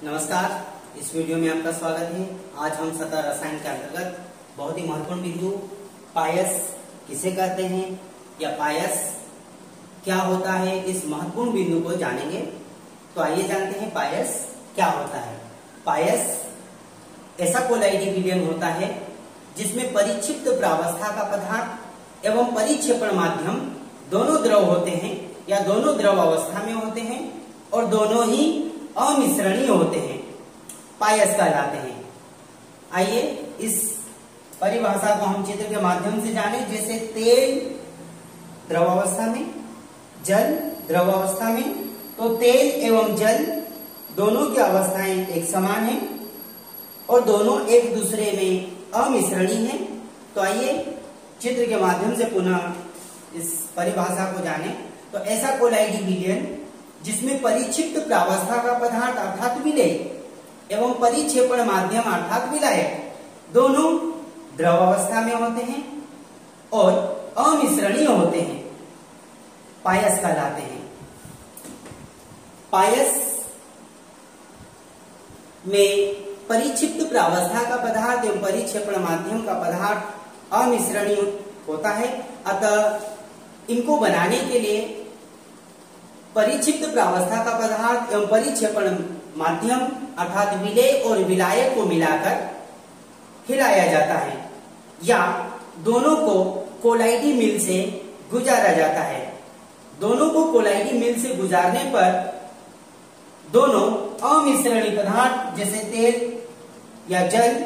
नमस्कार। इस वीडियो में आपका स्वागत है। आज हम सतह रसायन के अंतर्गत बहुत ही महत्वपूर्ण बिंदु पायस किसे कहते हैं या पायस क्या होता है, इस महत्वपूर्ण बिंदु को जानेंगे। तो आइए जानते हैं पायस क्या होता है। पायस ऐसा कोलाइडी विलयन होता है जिसमें परिक्षिप्त प्रावस्था का पदार्थ एवं परिक्षेपण माध्यम दोनों द्रव होते हैं या दोनों द्रव अवस्था में होते हैं और दोनों ही अमिश्रणीय होते हैं, पायस कहलाते हैं। आइए इस परिभाषा को हम चित्र के माध्यम से जाने। जैसे तेल द्रव अवस्था में, जल द्रव अवस्था में, तो तेल एवं जल दोनों की अवस्थाएं एक समान हैं और दोनों एक दूसरे में अमिश्रणीय हैं। तो आइए चित्र के माध्यम से पुनः इस परिभाषा को जाने। तो ऐसा कोलाइडी विलयन जिसमें परिक्षिप्त प्रावस्था का पदार्थ अर्थात विलेय एवं परिक्षेपण माध्यम अर्थात विलायक दोनों द्रव अवस्था में होते हैं और अमिश्रणीय होते हैं, पायस कहलाते हैं। पायस में परिक्षिप्त प्रावस्था का पदार्थ एवं परिक्षेपण माध्यम का पदार्थ अमिश्रणीय होता है। अतः इनको बनाने के लिए परिक्षिप्त प्रावस्था का पदार्थ एवं परिक्षेपण माध्यम अर्थात विलेय और विलायक को मिलाकर हिलाया जाता है या दोनों को कोलाइडी मिल से गुजारा जाता है। दोनों को कोलाइडी मिल से गुजारने पर दोनों अमिश्रणीय पदार्थ जैसे तेल या जल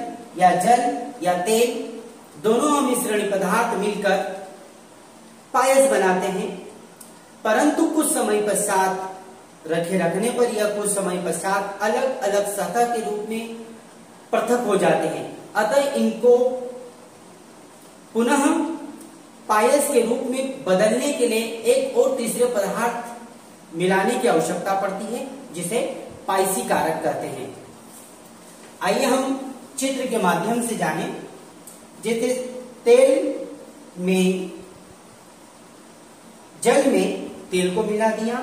या तेल दोनों अमिश्रणीय पदार्थ मिलकर पायस बनाते हैं। परंतु कुछ समय पश्चात रखने पर या कुछ समय पश्चात अलग अलग सतह के रूप में पृथक हो जाते हैं। अतः इनको पुनः पायस के रूप में बदलने के लिए एक और तीसरे पदार्थ मिलाने की आवश्यकता पड़ती है, जिसे पायसी कारक कहते हैं। आइए हम चित्र के माध्यम से जानें। जैसे तेल में जल में तेल को मिला दिया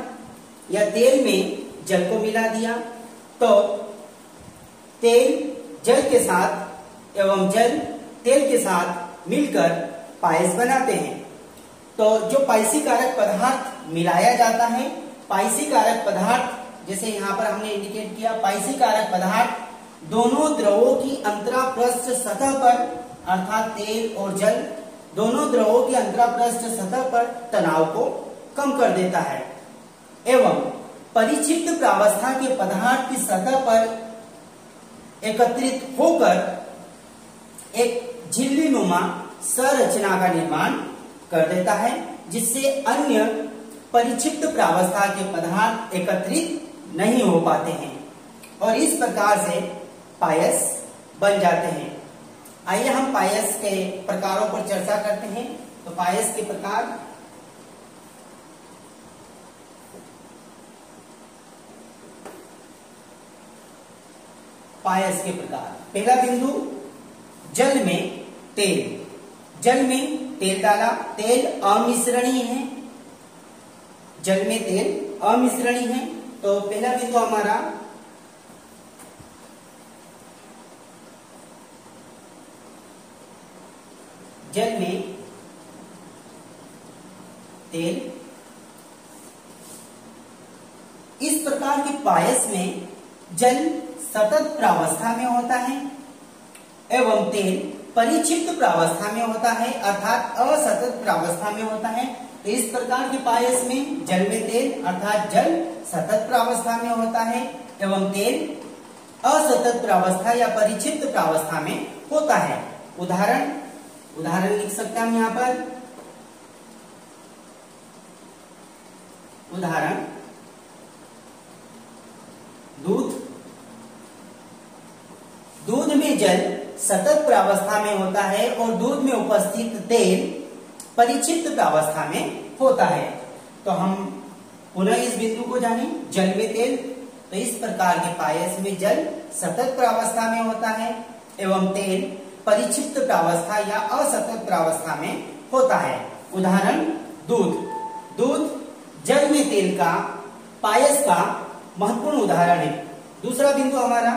या तेल में जल को मिला दिया, तो तेल जल के साथ एवं जल तेल के साथ मिलकर पायस बनाते हैं। तो जो पायसी कारक पदार्थ मिलाया जाता है, पायसी कारक पदार्थ जैसे यहाँ पर हमने इंडिकेट किया, पायसी कारक पदार्थ दोनों द्रवों की अंतरापृष्ठ सतह पर अर्थात तेल और जल दोनों द्रवों की अंतरापृष्ठ सतह पर तनाव को कम कर देता है एवं परिक्षिप्त प्रावस्था के पदार्थ की सतह पर एकत्रित होकर एक झिल्लीनुमा संरचना का निर्माण कर देता है, जिससे अन्य परिक्षिप्त प्रावस्था के पदार्थ एकत्रित नहीं हो पाते हैं और इस प्रकार से पायस बन जाते हैं। आइए हम पायस के प्रकारों पर चर्चा करते हैं। तो पायस के प्रकार, पायस के प्रकार। पहला बिंदु, जल में तेल। जल में तेल डाला, तेल अमिश्रणीय है, जल में तेल अमिश्रणीय है। तो पहला बिंदु हमारा जल में तेल। इस प्रकार के पायस में जल सतत प्रावस्था में होता है एवं तेल परिक्षिप्त प्रावस्था में होता है अर्थात असतत प्रावस्था में होता है। तो इस प्रकार के पायस में जल में तेल अर्थात जल सतत प्रावस्था में होता है एवं तेल असतत प्रावस्था या परिक्षिप्त प्रावस्था में होता है। उदाहरण लिख सकते हैं हम यहाँ पर। उदाहरण, दूध में जल सतत प्रावस्था में होता है और दूध में उपस्थित तेल परिक्षिप्त प्रावस्था में होता है। तो हम पुनः इस बिंदु को जानें, जल में तेल। तो इस प्रकार के पायस में जल सतत प्रावस्था में होता है एवं तेल परिक्षिप्त प्रावस्था या असतत प्रावस्था में होता है। उदाहरण, दूध जल में तेल का पायस का महत्वपूर्ण उदाहरण है। दूसरा बिंदु हमारा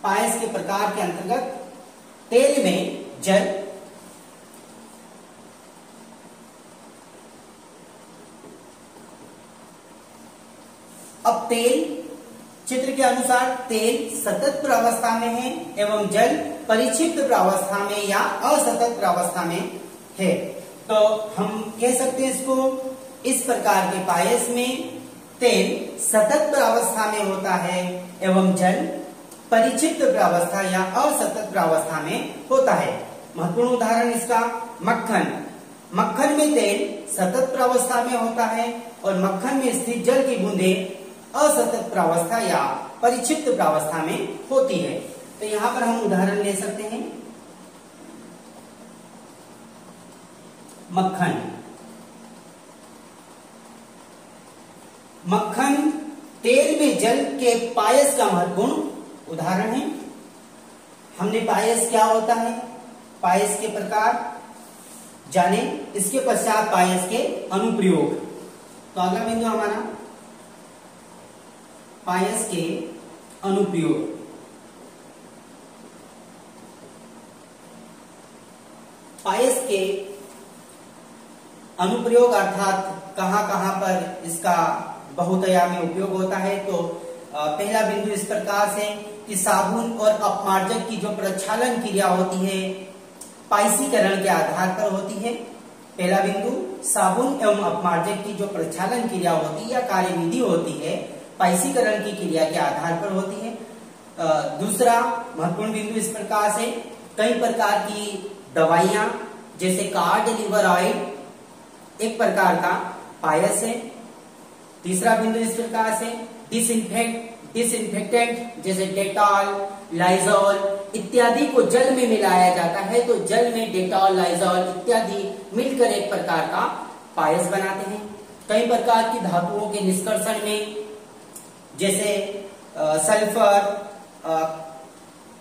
पायस के प्रकार के अंतर्गत तेल में जल। अब तेल, चित्र के अनुसार तेल सतत प्रावस्था में है एवं जल परिक्षिप्त प्रावस्था में या असतत प्रावस्था में है। तो हम कह सकते हैं इसको, इस प्रकार के पायस में तेल सतत प्रावस्था में होता है एवं जल परिक्षिप्त प्रावस्था या असतत प्रावस्था में होता है। महत्वपूर्ण उदाहरण इसका मक्खन। मक्खन में तेल सतत प्रावस्था में होता है और मक्खन में स्थित जल की बूंदें असतत प्रावस्था या परिक्षिप्त प्रावस्था में होती है। तो यहां पर हम उदाहरण ले सकते हैं। मक्खन, मक्खन तेल में जल के पायस का महत्वपूर्ण उदाहरण है। हमने पायस क्या होता है, पायस के प्रकार जाने, इसके पश्चात पायस के अनुप्रयोग। तो अगला बिंदु हमारा पायस के अनुप्रयोग। पायस के अनुप्रयोग अर्थात कहां कहां पर इसका बहुआयामी उपयोग होता है। तो पहला बिंदु इस प्रकार से कि साबुन और अपमार्जक की जो प्रक्षालन क्रिया होती है पायसीकरण के आधार पर होती है। पहला बिंदु, साबुन एवं अपमार्जक की जो प्रक्षालन क्रिया होती है या कार्यविधि होती है पायसीकरण की क्रिया के आधार पर होती है। दूसरा महत्वपूर्ण बिंदु इस प्रकार से, कई प्रकार की दवाइयां जैसे कार्ड लिवर ऑयल एक प्रकार का पायस है। तीसरा बिंदु इस प्रकार से, डिसइंफेक्टेंट जैसे डेटॉल, लाइजॉल इत्यादि को जल में मिलाया जाता है। तो जल में डेटॉल, लाइजॉल इत्यादि मिलकर एक प्रकार का पायस बनाते हैं। कई प्रकार की धातुओं के निष्कर्षण में जैसे सल्फर,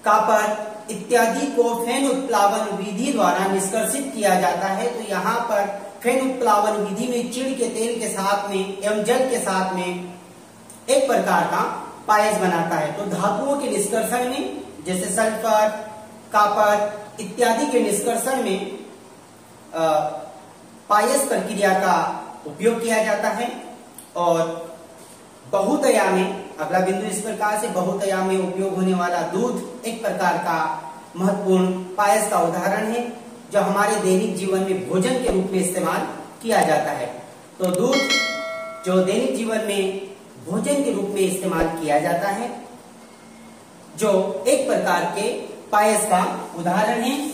कॉपर इत्यादि को फेन उत्प्लावन विधि द्वारा निष्कर्षित किया जाता है। तो यहाँ पर फेन उत्प्लावन विधि में चिड़ के तेल के साथ में एवं जल के साथ में एक प्रकार का पायस बनाता है। तो धातुओं के निष्कर्षण में जैसे सल्फर, कॉपर इत्यादि के निष्कर्षण में पायस प्रक्रिया का उपयोग किया जाता है। और बहुआयामी, अगला बिंदु इस प्रकार से, बहुआयामी में उपयोग होने वाला दूध एक प्रकार का महत्वपूर्ण पायस का उदाहरण है जो हमारे दैनिक जीवन में भोजन के रूप में इस्तेमाल किया जाता है। तो दूध जो दैनिक जीवन में भोजन के रूप में इस्तेमाल किया जाता है जो एक प्रकार के पायस का उदाहरण है।